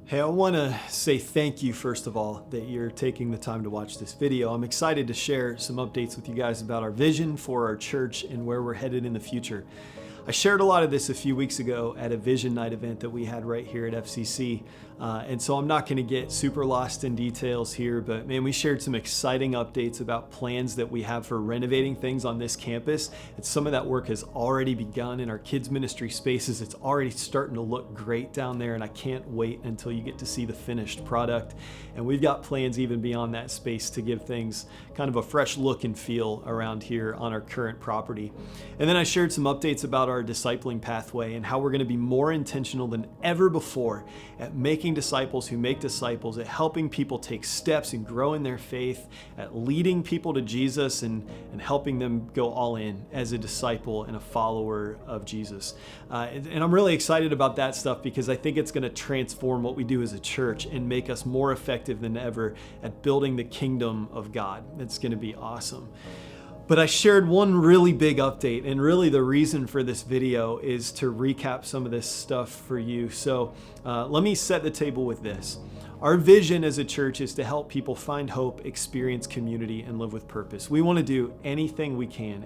Hey, I want to say thank you, first of all, that you're taking the time to watch this video. I'm excited to share some updates with you guys about our vision for our church and where we're headed in the future. I shared a lot of this a few weeks ago at a Vision Night event that we had right here at FCC. And so I'm not going to get super lost in details here, but man, we shared some exciting updates about plans that we have for renovating things on this campus. And some of that work has already begun in our kids ministry spaces. It's already starting to look great down there, and I can't wait until you get to see the finished product. And we've got plans even beyond that space to give things kind of a fresh look and feel around here on our current property. And then I shared some updates about our discipling pathway and how we're going to be more intentional than ever before at making disciples who make disciples, at helping people take steps and grow in their faith, at leading people to Jesus and helping them go all in as a disciple and a follower of Jesus. And I'm really excited about that stuff because I think it's going to transform what we do as a church and make us more effective than ever at building the kingdom of God. It's going to be awesome. But I shared one really big update, and really the reason for this video is to recap some of this stuff for you. So let me set the table with this. Our vision as a church is to help people find hope, experience community, and live with purpose. We want to do anything we can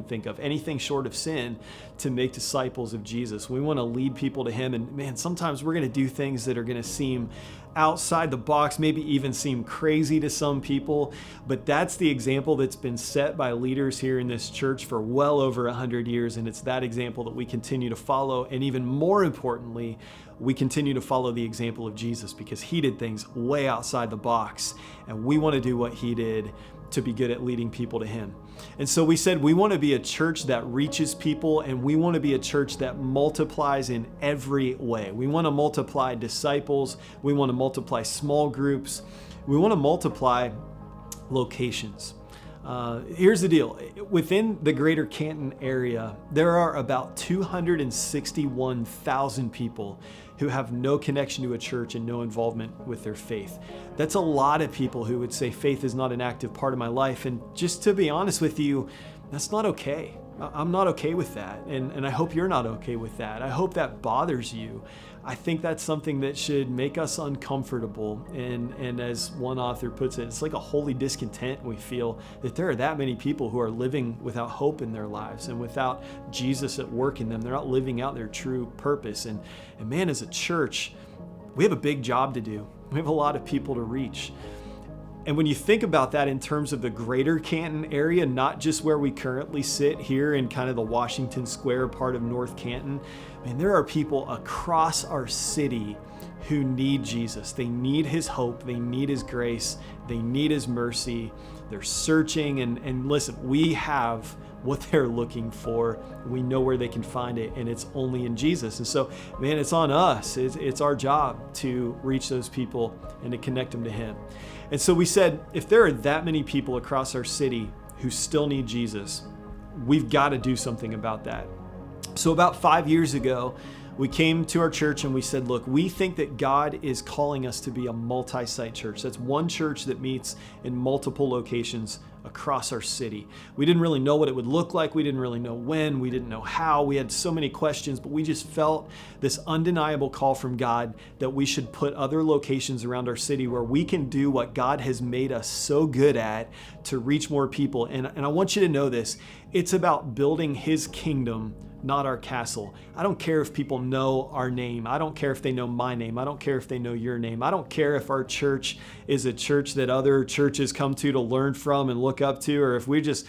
think of, anything short of sin to make disciples of Jesus. We want to lead people to Him. And man, sometimes we're going to do things that are going to seem outside the box, maybe even seem crazy to some people. But that's the example that's been set by leaders here in this church for well over 100 years. And it's that example that we continue to follow. And even more importantly, we continue to follow the example of Jesus because He did things way outside the box, and we want to do what He did to be good at leading people to Him. And so we said we want to be a church that reaches people, and we want to be a church that multiplies in every way. We want to multiply disciples. We want to multiply small groups. We want to multiply locations. Here's the deal. Within the greater Canton area, there are about 261,000 people who have no connection to a church and no involvement with their faith. That's a lot of people who would say faith is not an active part of my life. And just to be honest with you, that's not okay. I'm not okay with that. And I hope you're not okay with that. I hope that bothers you. I think that's something that should make us uncomfortable. And as one author puts it, it's like a holy discontent we feel that there are that many people who are living without hope in their lives and without Jesus at work in them. They're not living out their true purpose. And man, as a church, we have a big job to do. We have a lot of people to reach. And when you think about that in terms of the greater Canton area, not just where we currently sit here in kind of the Washington Square part of North Canton, there are people across our city who need Jesus. They need His hope. They need His grace. They need His mercy. They're searching. And listen, we have what they're looking for. We know where they can find it, and it's only in Jesus. And so, man, it's on us. It's our job to reach those people and to connect them to Him. And so we said, if there are that many people across our city who still need Jesus, we've got to do something about that. So about 5 years ago, we came to our church and we said, look, we think that God is calling us to be a multi-site church. That's one church that meets in multiple locations across our city. We didn't really know what it would look like. We didn't really know when. We didn't know how. We had so many questions, but we just felt this undeniable call from God that we should put other locations around our city where we can do what God has made us so good at to reach more people. And I want you to know this. It's about building His kingdom, not our castle. I don't care if people know our name. I don't care if they know my name. I don't care if they know your name. I don't care if our church is a church that other churches come to learn from and look up to, or if we're just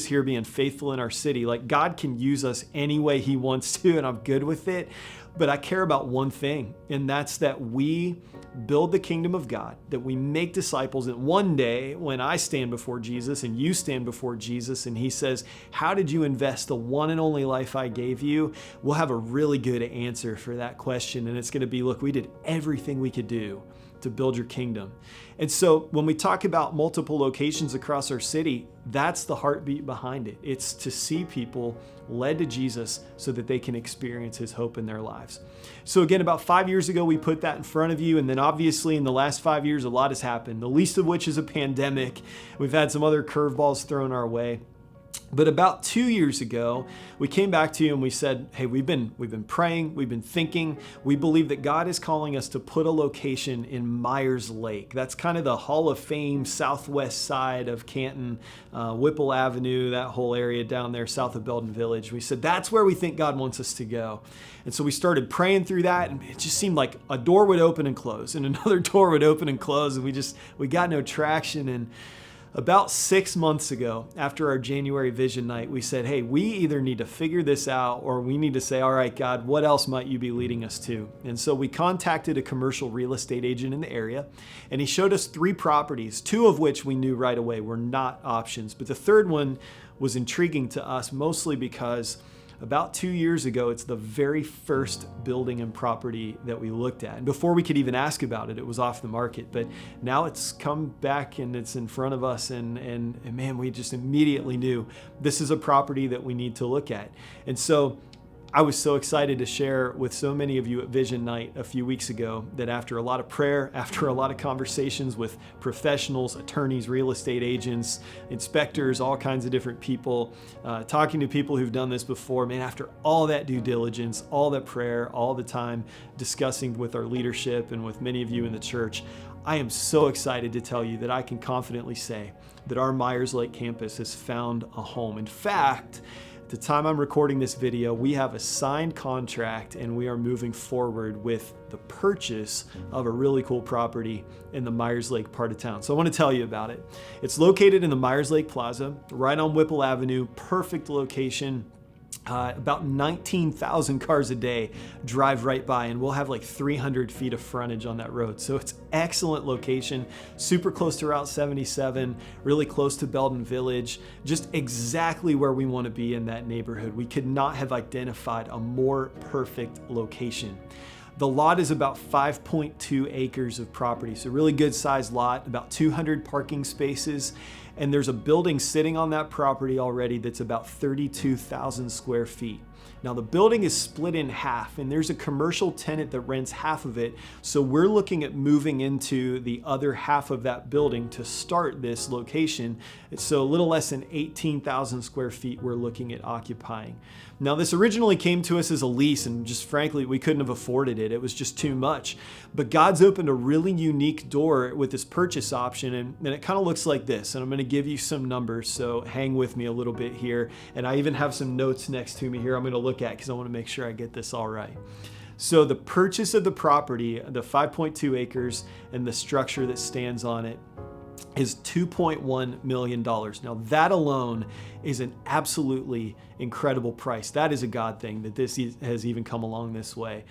here being faithful in our city. Like, God can use us any way He wants to, and I'm good with it. But I care about one thing, and that's that we build the kingdom of God, that we make disciples, and one day when I stand before Jesus and you stand before Jesus and He says, how did you invest the one and only life I gave you? We'll have a really good answer for that question. And it's going to be, look, we did everything we could do to build your kingdom. And so when we talk about multiple locations across our city, that's the heartbeat behind it. It's to see people led to Jesus so that they can experience His hope in their lives. So again, about 5 years ago, we put that in front of you. And then obviously in the last 5 years, a lot has happened, the least of which is a pandemic. We've had some other curveballs thrown our way. But about 2 years ago, we came back to you and we said, hey, we've been praying, we've been thinking. We believe that God is calling us to put a location in Myers Lake. That's kind of the Hall of Fame southwest side of Canton, Whipple Avenue, that whole area down there south of Belden Village. We said, that's where we think God wants us to go. And so we started praying through that, and it just seemed like a door would open and close, and another door would open and close, and we got no traction. And about 6 months ago, after our January vision night, we said, hey, we either need to figure this out or we need to say, all right, God, what else might you be leading us to? And so we contacted a commercial real estate agent in the area, and he showed us 3 properties, 2 of which we knew right away were not options. But the third one was intriguing to us, mostly because about 2 years ago, it's the very first building and property that we looked at. And before we could even ask about it, it was off the market. But now it's come back and it's in front of us. And man, we just immediately knew this is a property that we need to look at. And so I was so excited to share with so many of you at Vision Night a few weeks ago that after a lot of prayer, after a lot of conversations with professionals, attorneys, real estate agents, inspectors, all kinds of different people, talking to people who've done this before, man, after all that due diligence, all that prayer, all the time discussing with our leadership and with many of you in the church, I am so excited to tell you that I can confidently say that our Myers Lake campus has found a home. In fact, at the time I'm recording this video, we have a signed contract and we are moving forward with the purchase of a really cool property in the Myers Lake part of town. So I want to tell you about it. It's located in the Myers Lake Plaza, right on Whipple Avenue, perfect location. About 19,000 cars a day drive right by, and we'll have like 300 feet of frontage on that road. So it's excellent location, super close to Route 77, really close to Belden Village, just exactly where we want to be in that neighborhood. We could not have identified a more perfect location. The lot is about 5.2 acres of property, so really good sized lot, about 200 parking spaces. And there's a building sitting on that property already that's about 32,000 square feet. Now the building is split in half and there's a commercial tenant that rents half of it. So we're looking at moving into the other half of that building to start this location. So a little less than 18,000 square feet we're looking at occupying. Now this originally came to us as a lease and just frankly, we couldn't have afforded it. It was just too much. But God's opened a really unique door with this purchase option and it kind of looks like this. And I'm going to give you some numbers, so hang with me a little bit here. And I even have some notes next to me here I'm going to look at because I want to make sure I get this all right. So the purchase of the property, the 5.2 acres and the structure that stands on it is $2.1 million. Now that alone is an absolutely incredible price. That is a God thing that this has even come along this way.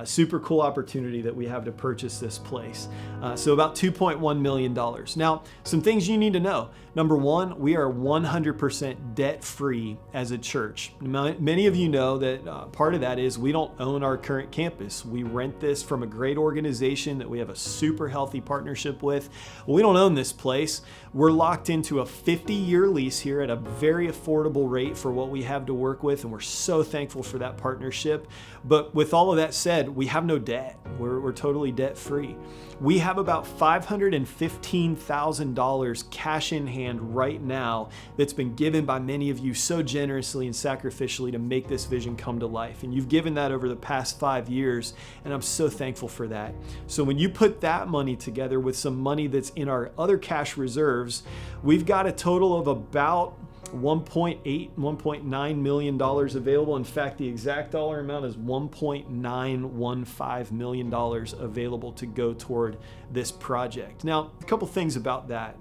Super cool opportunity that we have to purchase this place. So about $2.1 million. Now, some things you need to know. Number one, we are 100% debt-free as a church. Many of you know that part of that is we don't own our current campus. We rent this from a great organization that we have a super healthy partnership with. We don't own this place. We're locked into a 50-year lease here at a very affordable rate for what we have to work with, and we're so thankful for that partnership. But with all of that said, we have no debt. We're totally debt-free. We have about $515,000 cash in hand right now that's been given by many of you so generously and sacrificially to make this vision come to life. And you've given that over the past 5 years, and I'm so thankful for that. So when you put that money together with some money that's in our other cash reserves, we've got a total of about $1.9 million available. In fact, the exact dollar amount is $1.915 million available to go toward this project. Now, a couple things about that.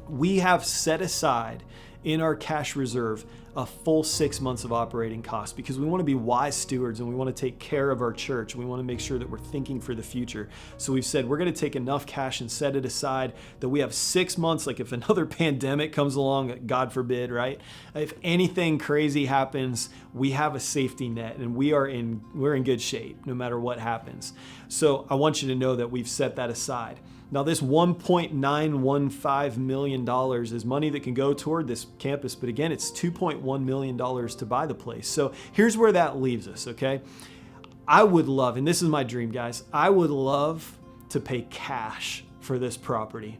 We have set aside in our cash reserve a full 6 months of operating costs because we want to be wise stewards and we want to take care of our church. We want to make sure that we're thinking for the future. So we've said we're going to take enough cash and set it aside that we have 6 months, like if another pandemic comes along, God forbid, right? If anything crazy happens, we have a safety net and we're in good shape no matter what happens. So I want you to know that we've set that aside. Now this $1.915 million is money that can go toward this campus, but again, it's $2.1 million to buy the place. So here's where that leaves us, okay? I would love, and this is my dream, guys, I would love to pay cash for this property.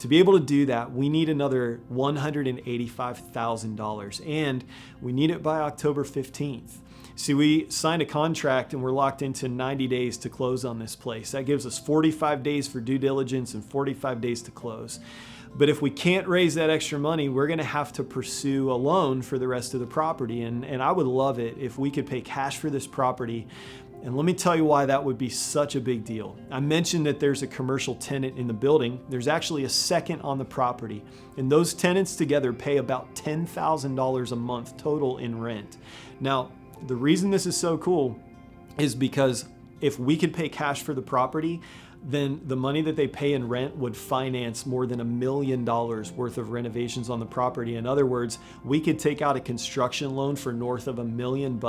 To be able to do that, we need another $185,000, and we need it by October 15th. See, we signed a contract and we're locked into 90 days to close on this place. That gives us 45 days for due diligence and 45 days to close. But if we can't raise that extra money, we're going to have to pursue a loan for the rest of the property. And I would love it if we could pay cash for this property. And let me tell you why that would be such a big deal. I mentioned that there's a commercial tenant in the building. There's actually a second on the property. And those tenants together pay about $10,000 a month total in rent. Now, the reason this is so cool is because if we could pay cash for the property, then the money that they pay in rent would finance more than $1 million worth of renovations on the property. In other words, we could take out a construction loan for north of $1 million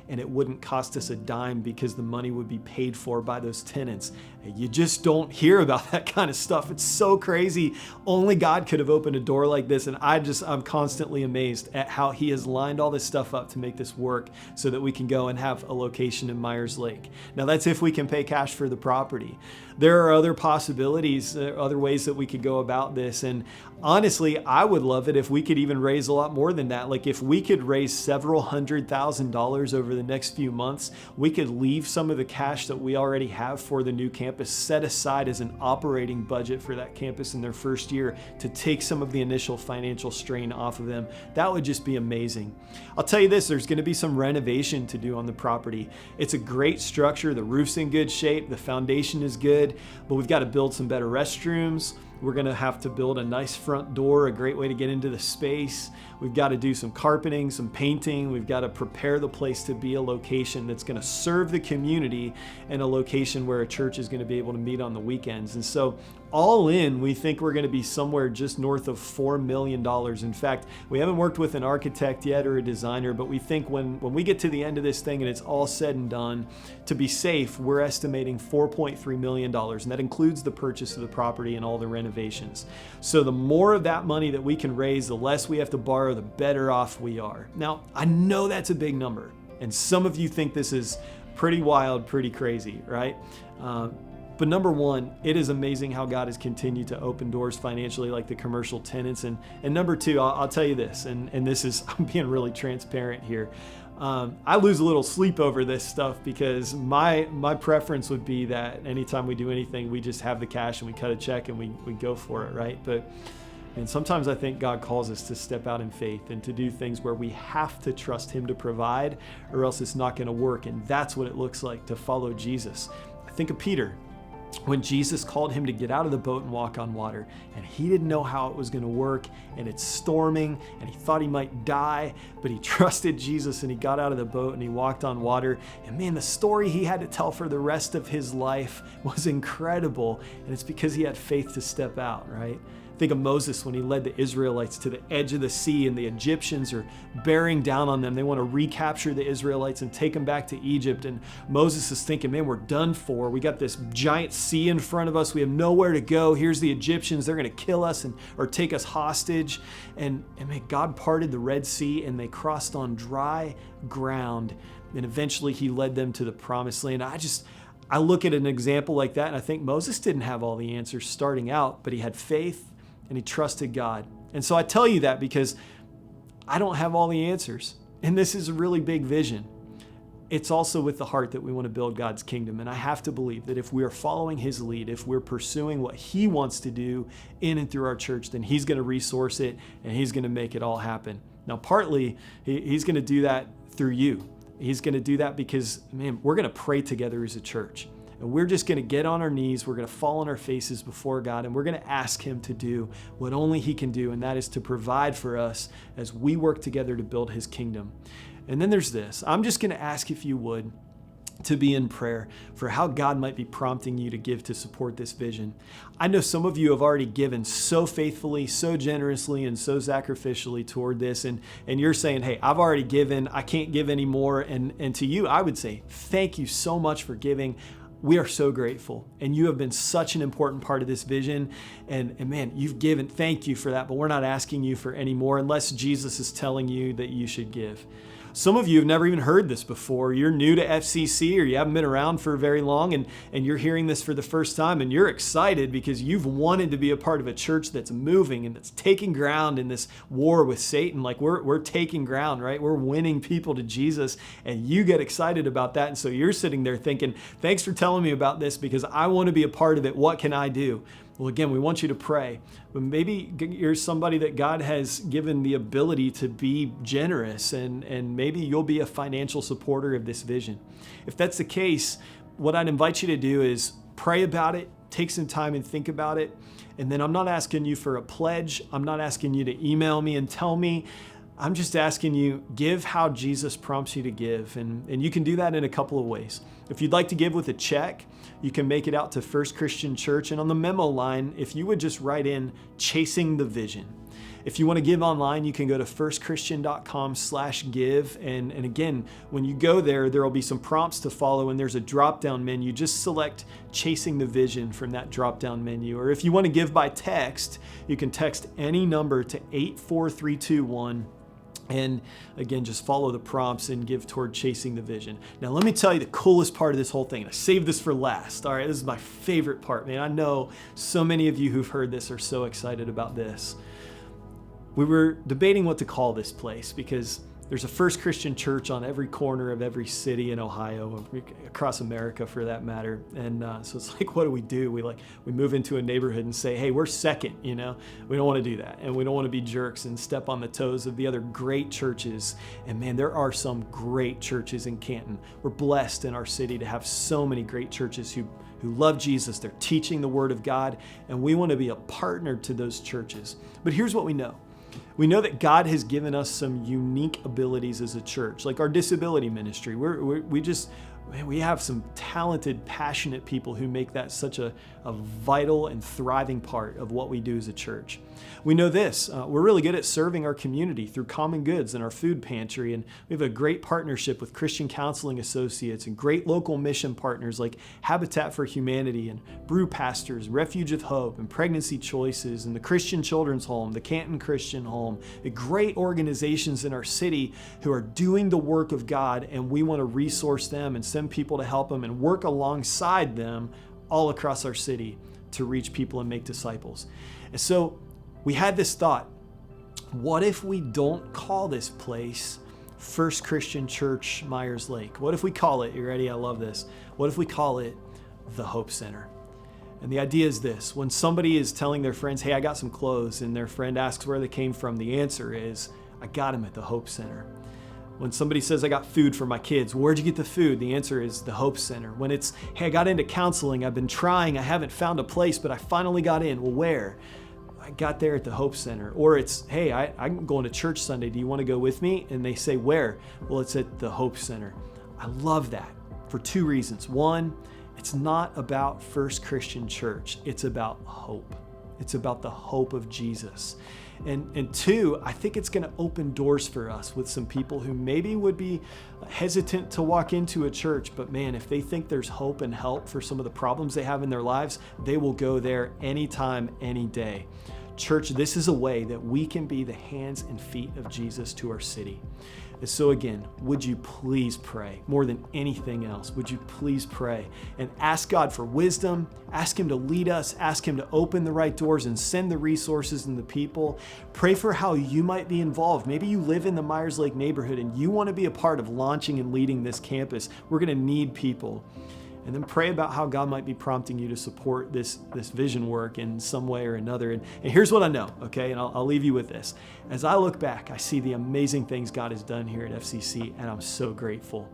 and it wouldn't cost us a dime because the money would be paid for by those tenants. You just don't hear about that kind of stuff. It's so crazy. Only God could have opened a door like this. And I'm constantly amazed at how he has lined all this stuff up to make this work so that we can go and have a location in Myers Lake. Now that's if we can pay cash for the property. There are other possibilities, other ways that we could go about this. And honestly, I would love it if we could even raise a lot more than that. Like if we could raise several $100,000 over the next few months, we could leave some of the cash that we already have for the new campus set aside as an operating budget for that campus in their first year to take some of the initial financial strain off of them. That would just be amazing. I'll tell you this, there's going to be some renovation to do on the property. It's a great structure. The roof's in good shape. The foundation is good. But we've got to build some better restrooms. We're going to have to build a nice front door, a great way to get into the space. We've got to do some carpeting, some painting. We've got to prepare the place to be a location that's going to serve the community and a location where a church is going to be able to meet on the weekends. And so all in, we think we're going to be somewhere just north of $4 million. In fact, we haven't worked with an architect yet or a designer, but we think when we get to the end of this thing and it's all said and done, to be safe, we're estimating $4.3 million. And that includes the purchase of the property and all the renovations. So the more of that money that we can raise, the less we have to borrow, the better off we are. Now, I know that's a big number. And some of you think this is pretty wild, pretty crazy, right? But number one, it is amazing how God has continued to open doors financially like the commercial tenants. And number two, I'll tell you this, and this is, I'm being really transparent here. I lose a little sleep over this stuff because my preference would be that anytime we do anything, we just have the cash and we cut a check and we go for it, right? And sometimes I think God calls us to step out in faith and to do things where we have to trust him to provide or else it's not going to work. And that's what it looks like to follow Jesus. I think of Peter. When Jesus called him to get out of the boat and walk on water, and he didn't know how it was going to work, and it's storming, and he thought he might die, but he trusted Jesus and he got out of the boat and he walked on water. And man, the story he had to tell for the rest of his life was incredible, and it's because he had faith to step out, right? Think of Moses when he led the Israelites to the edge of the sea and the Egyptians are bearing down on them. They want to recapture the Israelites and take them back to Egypt. And Moses is thinking, man, we're done for. We got this giant sea in front of us. We have nowhere to go. Here's the Egyptians. They're going to kill us or take us hostage. And man, God parted the Red Sea and they crossed on dry ground. And eventually he led them to the promised land. I look at an example like that and I think Moses didn't have all the answers starting out, but he had faith and he trusted God. And so I tell you that because I don't have all the answers. And this is a really big vision. It's also with the heart that we want to build God's kingdom. And I have to believe that if we are following his lead, if we're pursuing what he wants to do in and through our church, then he's going to resource it and he's going to make it all happen. Now, partly, he's going to do that through you. He's going to do that because, man, we're going to pray together as a church. And we're just going to get on our knees, we're going to fall on our faces before God, and we're going to ask him to do what only he can do, and that is to provide for us as we work together to build his kingdom. And then there's this. I'm just going to ask if you would to be in prayer for how God might be prompting you to give to support this vision. I know some of you have already given so faithfully, so generously, and so sacrificially toward this, and you're saying, hey, I've already given, I can't give anymore. And to you, I would say, thank you so much for giving. We are so grateful, and you have been such an important part of this vision, and man, you've given, thank you for that, but we're not asking you for any more unless Jesus is telling you that you should give. Some of you have never even heard this before. You're new to FCC, or you haven't been around for very long, and you're hearing this for the first time, and you're excited because you've wanted to be a part of a church that's moving and that's taking ground in this war with Satan. Like we're taking ground, right? We're winning people to Jesus, and you get excited about that. And so you're sitting there thinking, thanks for telling me about this because I want to be a part of it. What can I do? Well, again, we want you to pray, but maybe you're somebody that God has given the ability to be generous, and maybe you'll be a financial supporter of this vision. If that's the case, what I'd invite you to do is pray about it, take some time and think about it. And then I'm not asking you for a pledge. I'm not asking you to email me and tell me. I'm just asking you, give how Jesus prompts you to give. And you can do that in a couple of ways. If you'd like to give with a check, you can make it out to First Christian Church. And on the memo line, if you would just write in Chasing the Vision. If you want to give online, you can go to firstchristian.com/give. And again, when you go there, there will be some prompts to follow, and there's a drop-down menu. Just select Chasing the Vision from that drop-down menu. Or if you want to give by text, you can text any number to 84321. And again, just follow the prompts and give toward Chasing the Vision. Now, let me tell you the coolest part of this whole thing. And I saved this for last. All right, this is my favorite part, man. I know so many of you who've heard this are so excited about this. We were debating what to call this place because there's a First Christian Church on every corner of every city in Ohio, across America for that matter. And so it's like, what do? We move into a neighborhood and say, hey, we're second, We don't want to do that. And we don't want to be jerks and step on the toes of the other great churches. And man, there are some great churches in Canton. We're blessed in our city to have so many great churches who love Jesus. They're teaching the Word of God, and we want to be a partner to those churches. But here's what we know. We know that God has given us some unique abilities as a church, like our disability ministry. We have some talented, passionate people who make that such a vital and thriving part of what we do as a church. We know this, we're really good at serving our community through Common Goods and our food pantry, and we have a great partnership with Christian Counseling Associates and great local mission partners like Habitat for Humanity and Brew Pastors, Refuge of Hope, and Pregnancy Choices, and the Christian Children's Home, the Canton Christian Home, the great organizations in our city who are doing the work of God, and we want to resource them and send people to help them and work alongside them all across our city to reach people and make disciples. And so we had this thought, what if we don't call this place First Christian Church Myers Lake? What if we call it, you ready? I love this. What if we call it the Hope Center? And the idea is this, when somebody is telling their friends, hey, I got some clothes, and their friend asks where they came from, the answer is, I got them at the Hope Center. When somebody says, I got food for my kids, where'd you get the food? The answer is the Hope Center. When it's, hey, I got into counseling, I've been trying, I haven't found a place, but I finally got in. Well, where? I got there at the Hope Center. Or it's, hey, I'm going to church Sunday. Do you want to go with me? And they say, where? Well, it's at the Hope Center. I love that for two reasons. One, it's not about First Christian Church. It's about hope. It's about the hope of Jesus. And two, I think it's going to open doors for us with some people who maybe would be hesitant to walk into a church, but man, if they think there's hope and help for some of the problems they have in their lives, they will go there anytime, any day. Church, this is a way that we can be the hands and feet of Jesus to our city. And so again, would you please pray more than anything else? Would you please pray and ask God for wisdom, ask Him to lead us, ask Him to open the right doors and send the resources and the people. Pray for how you might be involved. Maybe you live in the Myers Lake neighborhood and you want to be a part of launching and leading this campus. We're going to need people. And then pray about how God might be prompting you to support this vision work in some way or another. And here's what I know, okay? And I'll leave you with this. As I look back, I see the amazing things God has done here at FCC, and I'm so grateful.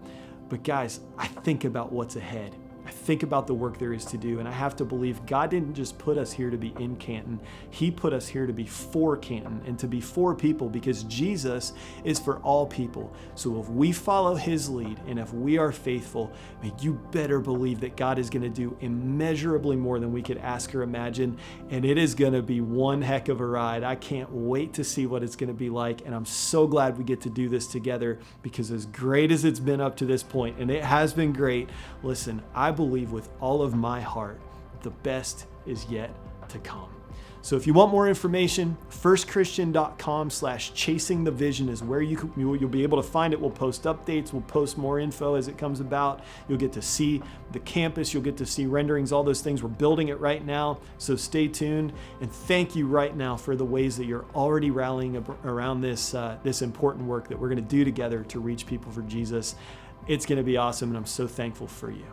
But guys, I think about what's ahead. I think about the work there is to do, and I have to believe God didn't just put us here to be in Canton. He put us here to be for Canton and to be for people, because Jesus is for all people. So if we follow His lead and if we are faithful, man, you better believe that God is going to do immeasurably more than we could ask or imagine, and it is going to be one heck of a ride. I can't wait to see what it's going to be like, and I'm so glad we get to do this together, because as great as it's been up to this point, and it has been great, listen, I believe with all of my heart the best is yet to come. So if you want more information, firstchristian.com/chasingthevision is where you'll be able to find it. We'll post updates. We'll post more info as it comes about. You'll get to see the campus. You'll get to see renderings, all those things. We're building it right now. So stay tuned. And thank you right now for the ways that you're already rallying around this important work that we're going to do together to reach people for Jesus. It's going to be awesome, and I'm so thankful for you.